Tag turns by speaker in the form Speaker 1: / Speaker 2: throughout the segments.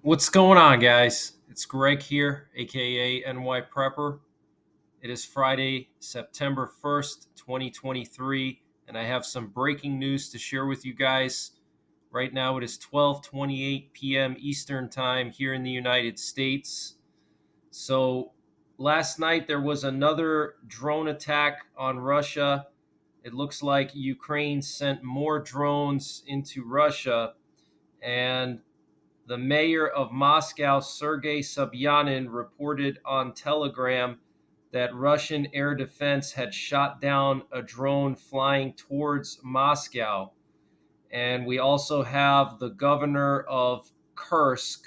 Speaker 1: What's going on, guys? It's Greg here, aka NYPrepper. It is Friday, September 1st, 2023, and I have some breaking news to share with you guys. Right now, it is 12:28 p.m. Eastern Time here in the United States. So, last night there was another drone attack on Russia. It looks like Ukraine sent more drones into Russia, and the mayor of Moscow, Sergei Sobyanin, reported on Telegram that Russian air defense had shot down a drone flying towards Moscow. And we also have the governor of Kursk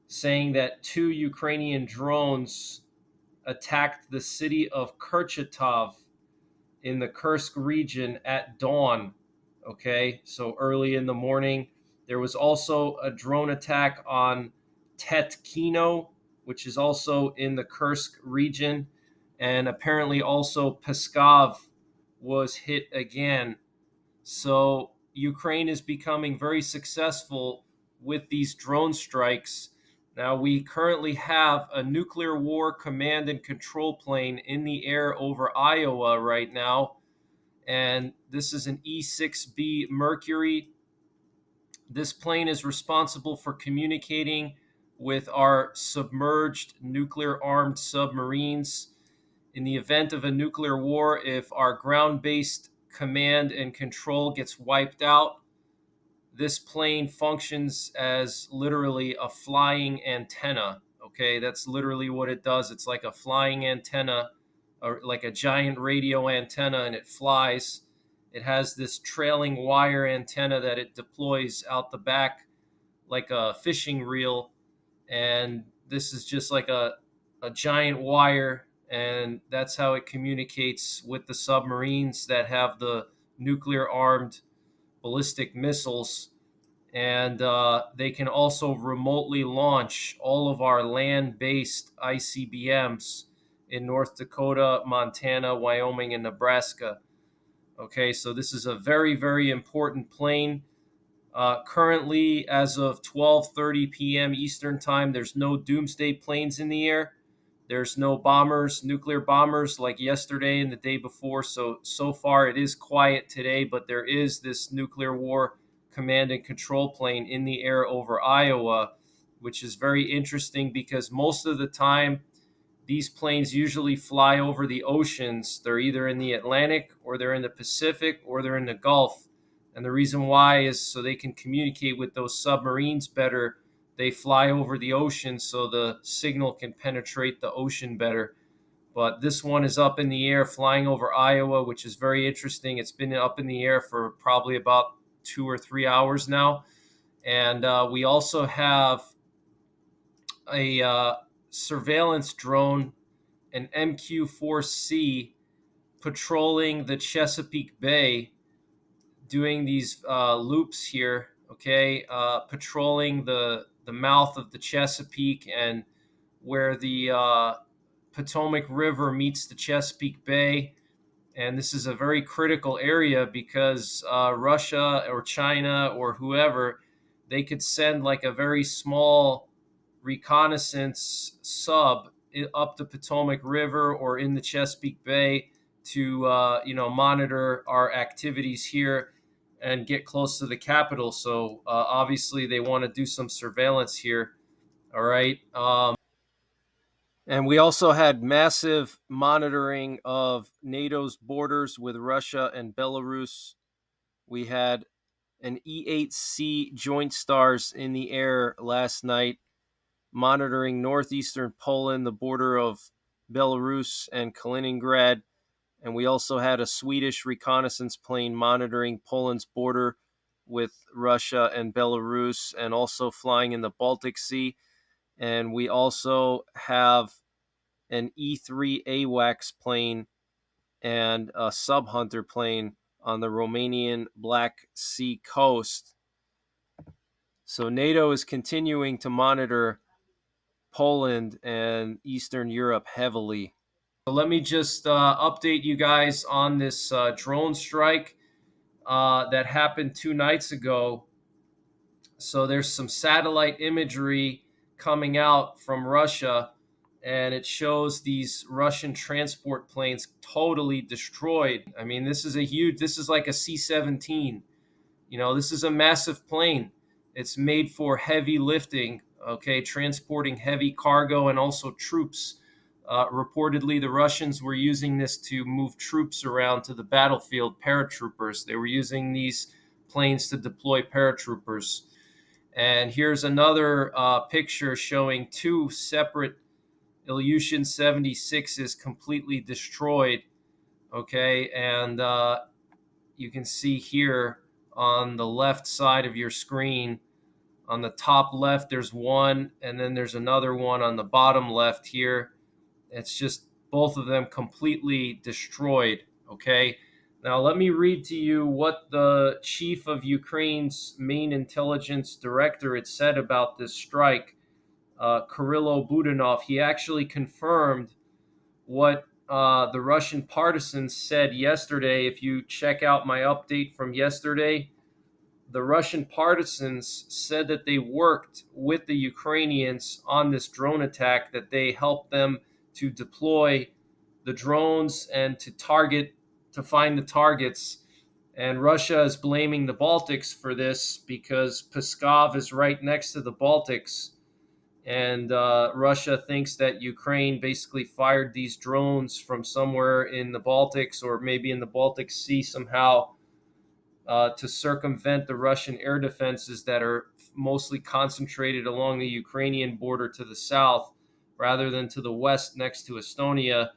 Speaker 1: saying that two Ukrainian drones attacked the city of Kurchatov in the Kursk region at dawn. Okay, so early in the morning. There was also a drone attack on Tetkino, which is also in the Kursk region. And apparently also Pskov was hit again. So Ukraine is becoming very successful with these drone strikes. Now, we currently have a nuclear war command and control plane in the air over Iowa right now, and this is an E-6B Mercury. This plane is responsible for communicating with our submerged nuclear-armed submarines. In the event of a nuclear war, if our ground-based command and control gets wiped out, this plane functions as literally a flying antenna. Okay, that's literally what it does. It's like a flying antenna, or like a giant radio antenna, and it flies. It has this trailing wire antenna that it deploys out the back like a fishing reel. And this is just like a giant wire. And that's how it communicates with the submarines that have the nuclear armed ballistic missiles. And they can also remotely launch all of our land-based ICBMs in North Dakota, Montana, Wyoming, and Nebraska. Okay, so this is a very, very important plane. Currently, as of 12:30 p.m. Eastern Time, there's no doomsday planes in the air. There's no bombers, nuclear bombers like yesterday and the day before. So far it is quiet today, but there is this nuclear war command and control plane in the air over Iowa, which is very interesting because most of the time these planes usually fly over the oceans. They're either in the Atlantic or they're in the Pacific or they're in the Gulf. And the reason why is so they can communicate with those submarines better. They fly over the ocean so the signal can penetrate the ocean better. But this one is up in the air flying over Iowa, which is very interesting. It's been up in the air for probably about 2 or 3 hours now. And we also have a surveillance drone, an MQ-4C, patrolling the Chesapeake Bay, doing these loops here, okay, patrolling the mouth of the Chesapeake and where the Potomac River meets the Chesapeake Bay. And this is a very critical area because Russia or China or whoever, they could send like a very small reconnaissance sub up the Potomac River or in the Chesapeake Bay to monitor our activities here and get close to the capital. So obviously they want to do some surveillance here. All right. And we also had massive monitoring of NATO's borders with Russia and Belarus. We had an E-8C Joint Stars in the air last night, monitoring northeastern Poland, the border of Belarus and Kaliningrad. And we also had a Swedish reconnaissance plane monitoring Poland's border with Russia and Belarus, and also flying in the Baltic Sea. And we also have an E-3 AWACS plane and a Sub Hunter plane on the Romanian Black Sea coast. So NATO is continuing to monitor Poland and Eastern Europe heavily. So let me just update you guys on this drone strike that happened 2 nights ago. So there's some satellite imagery coming out from Russia, and it shows these Russian transport planes totally destroyed. I mean, this is like a C-17. This is a massive plane. It's made for heavy lifting, okay, transporting heavy cargo and also troops. Reportedly, the Russians were using this to move troops around to the battlefield, paratroopers. They were using these planes to deploy paratroopers. And here's another picture showing two separate Ilyushin 76s completely destroyed. Okay, and you can see here on the left side of your screen, on the top left, there's one, and then there's another one on the bottom left here. It's just both of them completely destroyed. Okay. Now, let me read to you what the chief of Ukraine's main intelligence directorate said about this strike, Kirillo Budanov. He actually confirmed what the Russian partisans said yesterday. If you check out my update from yesterday, the Russian partisans said that they worked with the Ukrainians on this drone attack, that they helped them to deploy the drones and to find the targets. And Russia is blaming the Baltics for this because Pskov is right next to the Baltics. And Russia thinks that Ukraine basically fired these drones from somewhere in the Baltics, or maybe in the Baltic Sea somehow, to circumvent the Russian air defenses that are mostly concentrated along the Ukrainian border to the south rather than to the west next to Estonia.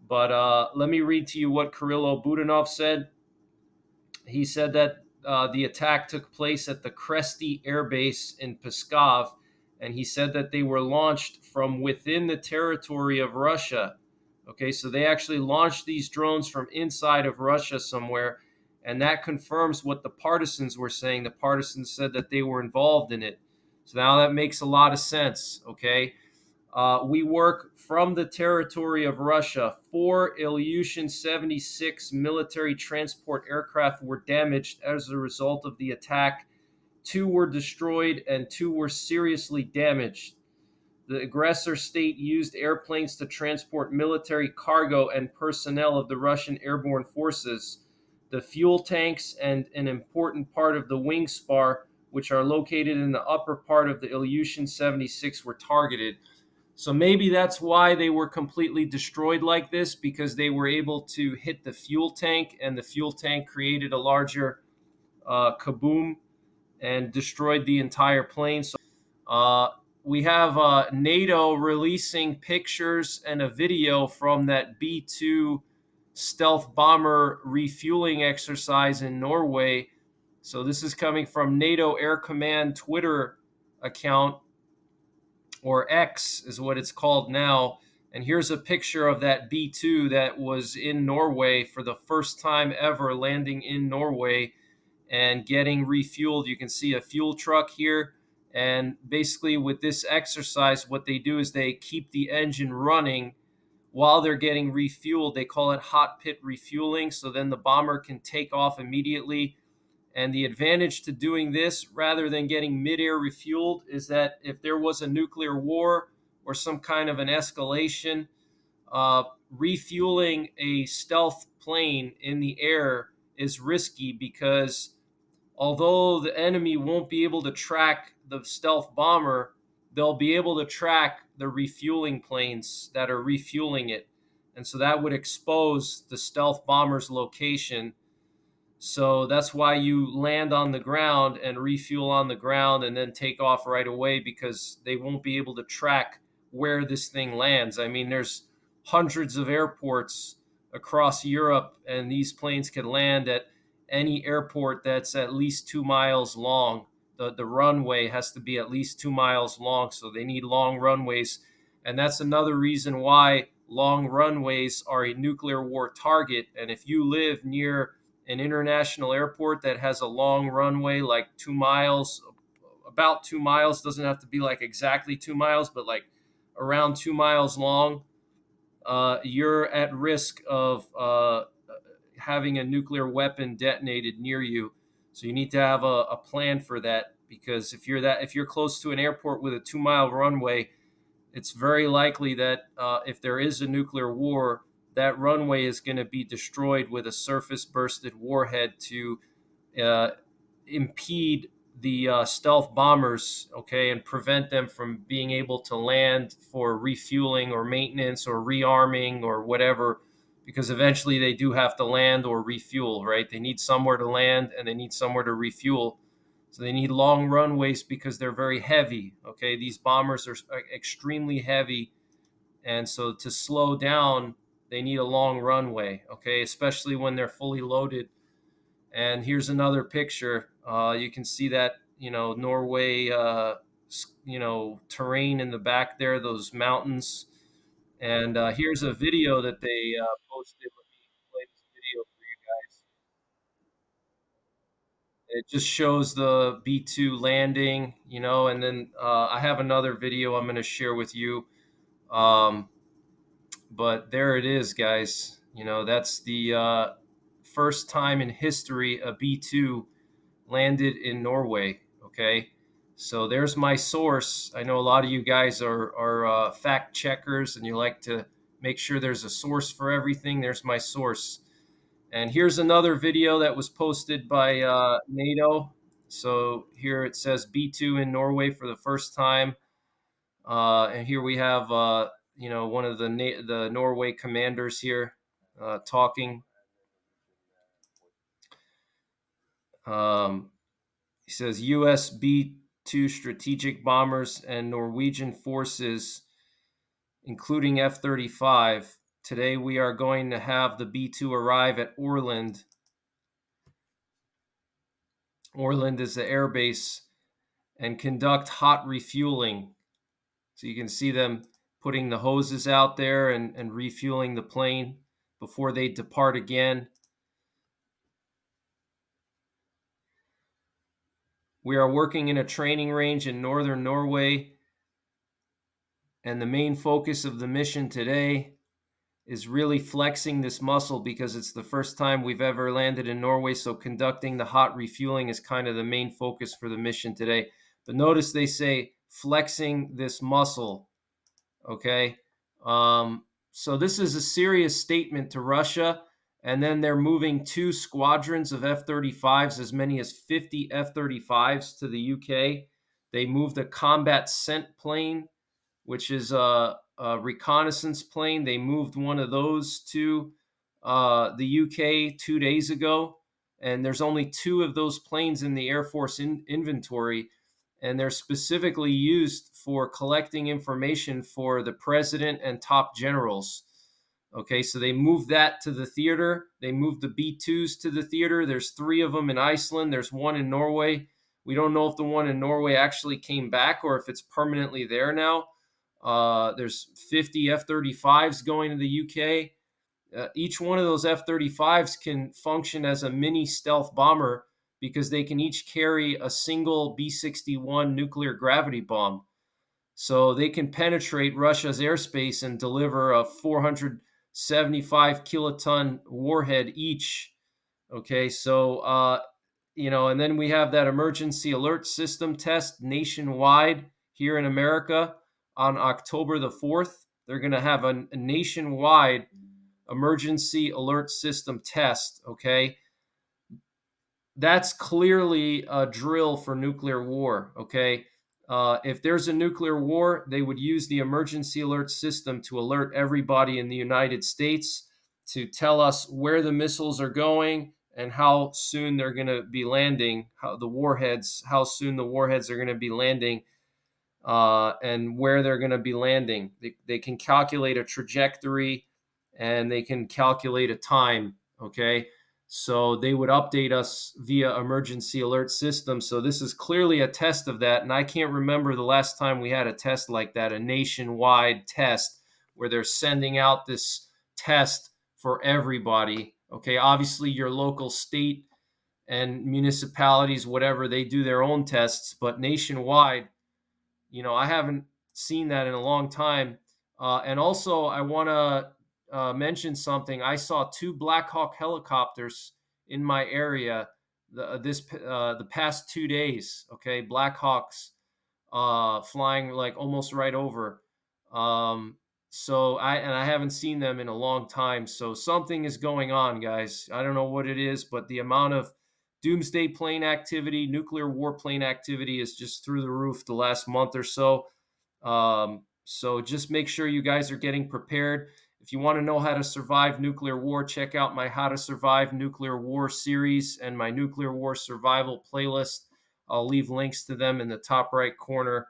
Speaker 1: But let me read to you what Kirillo Budanov said. He said that the attack took place at the Kresty Air Base in Pskov, and he said that they were launched from within the territory of Russia. Okay, so they actually launched these drones from inside of Russia somewhere, and that confirms what the partisans were saying. The partisans said that they were involved in it. So now that makes a lot of sense, okay? We work from the territory of Russia. 4 Ilyushin 76 military transport aircraft were damaged as a result of the attack. 2 were destroyed and 2 were seriously damaged. The aggressor state used airplanes to transport military cargo and personnel of the Russian airborne forces. The fuel tanks and an important part of the wing spar, which are located in the upper part of the Ilyushin 76, were targeted. So maybe that's why they were completely destroyed like this, because they were able to hit the fuel tank, and the fuel tank created a larger kaboom and destroyed the entire plane. So we have NATO releasing pictures and a video from that B-2 stealth bomber refueling exercise in Norway. So this is coming from NATO Air Command Twitter account, or X is what it's called now. And here's a picture of that B-2 that was in Norway for the first time ever, landing in Norway and getting refueled. You can see a fuel truck here. And basically with this exercise, what they do is they keep the engine running while they're getting refueled. They call it hot pit refueling. So then the bomber can take off immediately. And the advantage to doing this rather than getting midair refueled is that if there was a nuclear war or some kind of an escalation, refueling a stealth plane in the air is risky, because although the enemy won't be able to track the stealth bomber, they'll be able to track the refueling planes that are refueling it. And so that would expose the stealth bomber's location. So that's why you land on the ground and refuel on the ground and then take off right away, because they won't be able to track where this thing lands. I mean, there's hundreds of airports across Europe, and these planes can land at any airport that's at least 2 miles long. The runway has to be at least 2 miles long, so they need long runways. And that's another reason why long runways are a nuclear war target. And if you live near an international airport that has a long runway, like 2 miles, about 2 miles, doesn't have to be like exactly 2 miles, but like around 2 miles long, you're at risk of having a nuclear weapon detonated near you. So you need to have a plan for that. because if you're close to an airport with a 2 mile runway, it's very likely that if there is a nuclear war, that runway is going to be destroyed with a surface bursted warhead to uh, impede the stealth bombers, okay, and prevent them from being able to land for refueling or maintenance or rearming or whatever, because eventually they do have to land or refuel, right? They need somewhere to land and they need somewhere to refuel. So they need long runways because they're very heavy, okay? These bombers are extremely heavy. And so to slow down, they need a long runway, okay, especially when they're fully loaded. And here's another picture. You can see that, Norway, terrain in the back there, those mountains. And here's a video that they posted. Let me play this video for you guys. It just shows the B-2 landing, and then I have another video I'm going to share with you. But there it is, guys. That's the first time in history a B-2 landed in Norway. Okay, so there's my source. I know a lot of you guys are fact checkers, and you like to make sure there's a source for everything. There's my source. And here's another video that was posted by NATO. So here it says B2 in Norway for the first time. And here we have, one of the Norway commanders here talking. He says U.S. B-2 strategic bombers and Norwegian forces, including F-35. Today we are going to have the B-2 arrive at Orland. Orland is the air base, and conduct hot refueling. So you can see them putting the hoses out there and refueling the plane before they depart again. We are working in a training range in northern Norway, and the main focus of the mission today is really flexing this muscle because it's the first time we've ever landed in Norway. So conducting the hot refueling is kind of the main focus for the mission today. But notice they say flexing this muscle. Okay. So this is a serious statement to Russia. And then they're moving 2 squadrons of F-35s, as many as 50 F-35s to the UK. They moved a combat scent plane, which is a reconnaissance plane. They moved one of those to the UK 2 days ago. And there's only 2 of those planes in the Air Force inventory. And they're specifically used for collecting information for the president and top generals. Okay, so they moved that to the theater. They moved the B-2s to the theater. There's 3 of them in Iceland. There's 1 in Norway. We don't know if the one in Norway actually came back or if it's permanently there now. There's 50 F-35s going to the UK. Each one of those F-35s can function as a mini stealth bomber because they can each carry a single B-61 nuclear gravity bomb. So they can penetrate Russia's airspace and deliver a 475 kiloton warhead each. Okay, so, and then we have that emergency alert system test nationwide here in America on October the 4th. They're going to have a nationwide emergency alert system test. Okay, that's clearly a drill for nuclear war. Okay, if there's a nuclear war, they would use the emergency alert system to alert everybody in the United States, to tell us where the missiles are going and how soon they're going to be landing, how soon the warheads are going to be landing, and where they're going to be landing. They can calculate a trajectory and they can calculate a time. Okay, so they would update us via emergency alert system. So this is clearly a test of that. And I can't remember the last time we had a test like that, a nationwide test where they're sending out this test for everybody. Okay, obviously your local state and municipalities, whatever, they do their own tests, but nationwide, I haven't seen that in a long time. And also, I want to mention something. I saw 2 Black Hawk helicopters in my area the past 2 days. Okay, Black Hawks flying like almost right over. Um, so I haven't seen them in a long time. So something is going on, guys. I don't know what it is, but the amount of doomsday plane activity, nuclear warplane activity is just through the roof the last month or so. So just make sure you guys are getting prepared. If you want to know how to survive nuclear war, check out my How to Survive Nuclear War series and my Nuclear War Survival playlist. I'll leave links to them in the top right corner.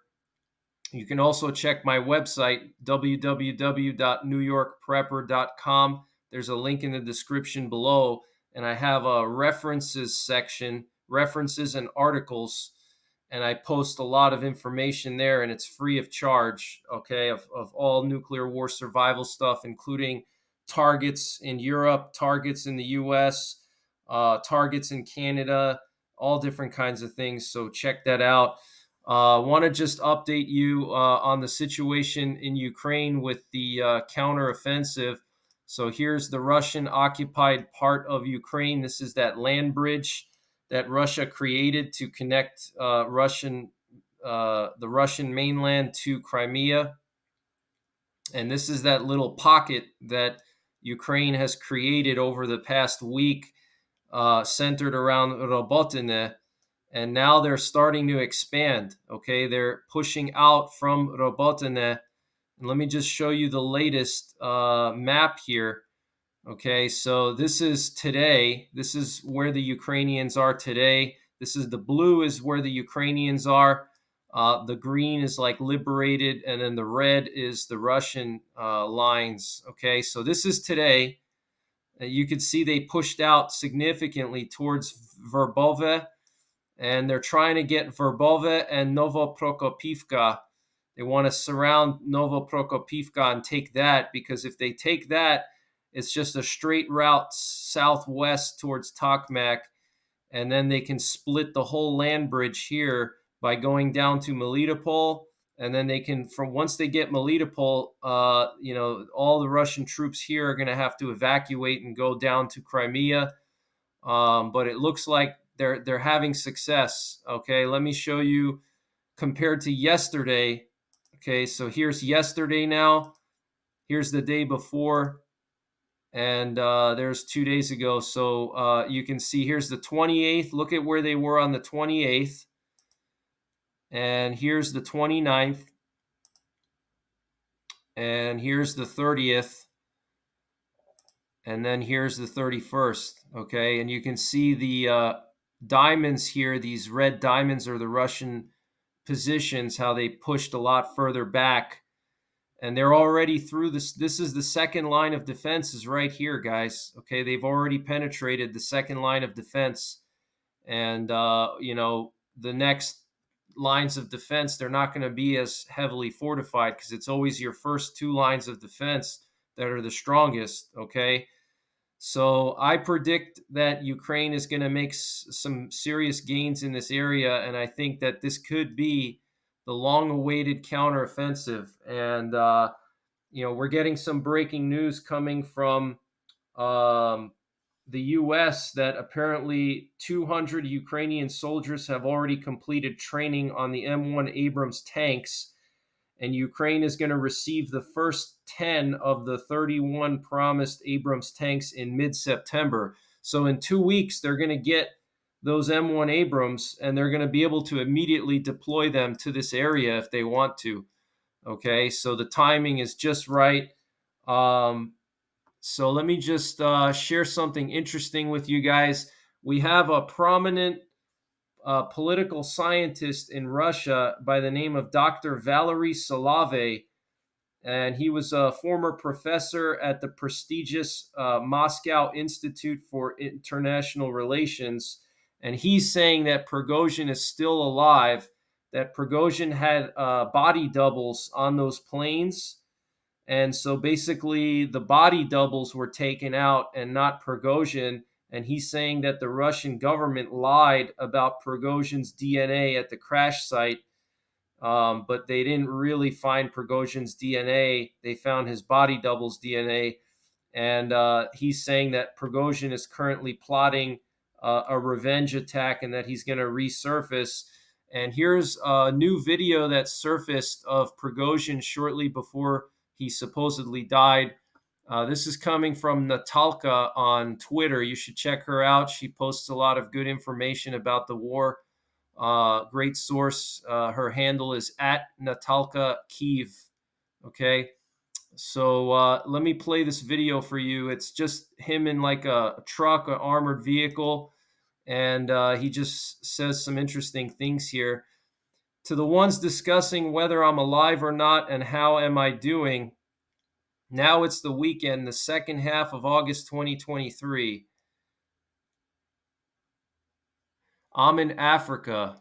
Speaker 1: You can also check my website, www.NYPrepper.com. There's a link in the description below, and I have a references section, references and articles, and I post a lot of information there, and it's free of charge, okay, of all nuclear war survival stuff, including targets in Europe, targets in the US, targets in Canada, all different kinds of things. So check that out. Want to just update you on the situation in Ukraine with the counteroffensive. So here's the Russian occupied part of Ukraine. This is that land bridge that Russia created to connect the Russian mainland to Crimea. And this is that little pocket that Ukraine has created over the past week, centered around Robotine, and now they're starting to expand. Okay, they're pushing out from Robotine. And let me just show you the latest map here. Okay, so this is today. This is where the Ukrainians are today. This is the blue is where the Ukrainians are. The green is like liberated, and then the red is the Russian lines. Okay, so this is today. You can see they pushed out significantly towards Verbove, and they're trying to get Verbove and Novoprokopivka. They want to surround Novoprokopivka and take that, because if they take that, it's just a straight route southwest towards Tokmak, and then they can split the whole land bridge here by going down to Melitopol, and then they can, from once they get Melitopol, all the Russian troops here are going to have to evacuate and go down to Crimea. But it looks like they're having success. Okay, let me show you compared to yesterday. Okay, so here's yesterday now. Here's the day before, and there's 2 days ago. So you can see here's the 28th. Look at where they were on the 28th. And here's the 29th. And here's the 30th. And then here's the 31st. Okay, and you can see the diamonds here. These red diamonds are the Russian positions, how they pushed a lot further back. And they're already through this. This is the second line of defense is right here, guys. Okay, they've already penetrated the second line of defense. And, the next lines of defense, they're not going to be as heavily fortified, because it's always your first two lines of defense that are the strongest, okay? So I predict that Ukraine is going to make some serious gains in this area, and I think that this could be the long-awaited counteroffensive. And we're getting some breaking news coming from the U.S. that apparently 200 Ukrainian soldiers have already completed training on the M1 Abrams tanks, and Ukraine is going to receive the first 10 of the 31 promised Abrams tanks in mid-September. So in 2 weeks, they're going to get those M1 Abrams, and they're going to be able to immediately deploy them to this area if they want to. Okay, so the timing is just right. So let me just share something interesting with you guys. We have a prominent political scientist in Russia by the name of Dr. Valery Solovey, and he was a former professor at the prestigious Moscow Institute for International Relations. And he's saying that Prigozhin is still alive, that Prigozhin had body doubles on those planes. And so basically, the body doubles were taken out and not Prigozhin. And he's saying that the Russian government lied about Prigozhin's DNA at the crash site, but they didn't really find Prigozhin's DNA. They found his body double's DNA. And he's saying that Prigozhin is currently plotting a revenge attack and that he's going to resurface. And here's a new video that surfaced of Prigozhin shortly before he supposedly died. This is coming from Natalka on Twitter. You should check her out. She posts a lot of good information about the war. Great source. Her handle is at Natalka Kiev. Okay. So let me play this video for you. It's just him in like a truck, an armored vehicle, and he just says some interesting things here. To the ones discussing whether I'm alive or not and how am I doing, now it's the weekend, the second half of August 2023. I'm in Africa.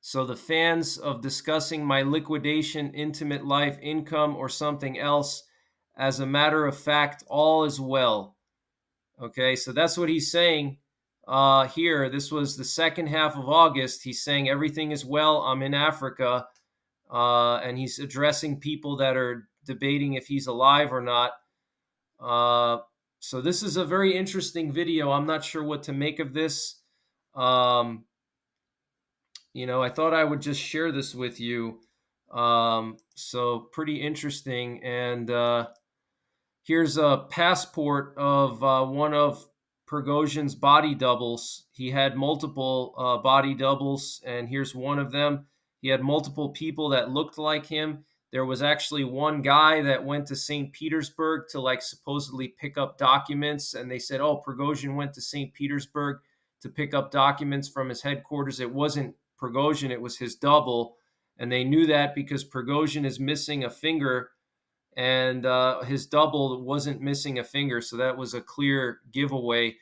Speaker 1: So the fans of discussing my liquidation, intimate life, income, or something else, as a matter of fact, all is well. Okay, so that's what he's saying here. This was the second half of August. He's saying everything is well. I'm in Africa. And he's addressing people that are debating if he's alive or not. So this is a very interesting video. I'm not sure what to make of this. I thought I would just share this with you. So pretty interesting. And here's a passport of one of Prigozhin's body doubles. He had multiple body doubles, and here's one of them. He had multiple people that looked like him. There was actually one guy that went to St. Petersburg to like supposedly pick up documents, and they said, "Oh, Prigozhin went to St. Petersburg to pick up documents from his headquarters." It wasn't Prigozhin, it was his double, and they knew that because Prigozhin is missing a finger and his double wasn't missing a finger, so that was a clear giveaway.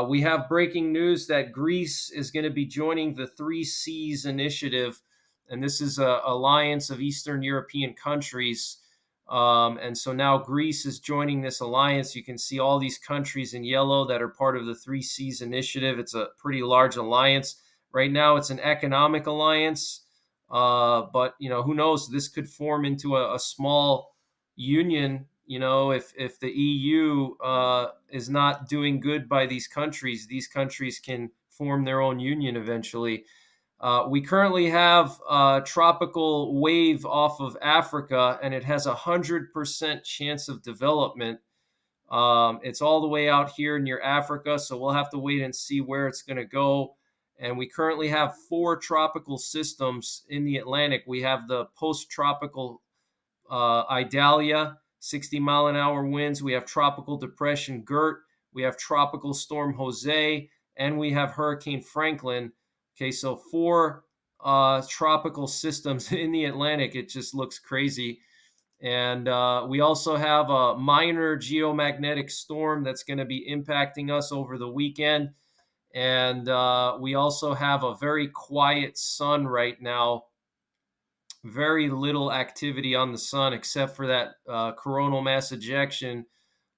Speaker 1: We have breaking news that Greece is going to be joining the Three Seas initiative, and this is an alliance of Eastern European countries. And so now Greece is joining this alliance. You can see all these countries in yellow that are part of the Three Seas initiative. It's a pretty large alliance. Right now, it's an economic alliance, but who knows? This could form into a small union. If the EU is not doing good by these countries can form their own union eventually. We currently have a tropical wave off of Africa, and it has 100% chance of development. It's all the way out here near Africa, so we'll have to wait and see where it's going to go. And we currently have 4 tropical systems in the Atlantic. We have the post-tropical Idalia, 60-mile-an-hour winds. We have tropical depression Gert. We have tropical storm Jose, and we have Hurricane Franklin. Okay, so 4 tropical systems in the Atlantic. It just looks crazy. And we also have a minor geomagnetic storm that's going to be impacting us over the weekend. And we also have a very quiet sun right now. Very little activity on the sun except for that coronal mass ejection,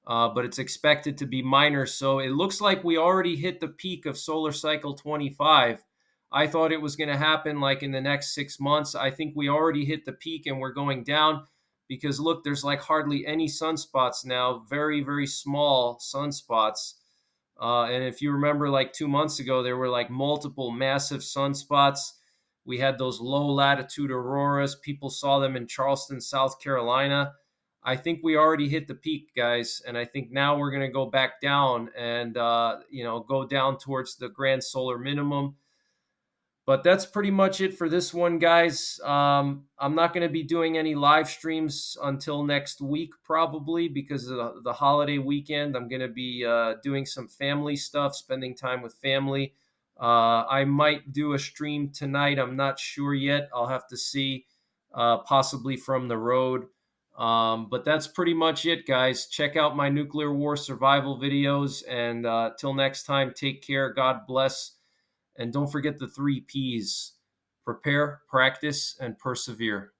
Speaker 1: but it's expected to be minor. So it looks like we already hit the peak of solar cycle 25. I thought it was going to happen like in the next 6 months. I think we already hit the peak and we're going down because look, there's like hardly any sunspots now, very, very small sunspots. And if you remember, like 2 months ago, there were like multiple massive sunspots. We had those low latitude auroras. People saw them in Charleston, South Carolina. I think we already hit the peak, guys. And I think now we're going to go back down and, go down towards the grand solar minimum. But that's pretty much it for this one, guys. I'm not going to be doing any live streams until next week, probably because of the holiday weekend. I'm going to be doing some family stuff, spending time with family. I might do a stream tonight. I'm not sure yet. I'll have to see, possibly from the road. But that's pretty much it, guys. Check out my nuclear war survival videos. And till next time, take care. God bless. And don't forget the 3 Ps: prepare, practice, and persevere.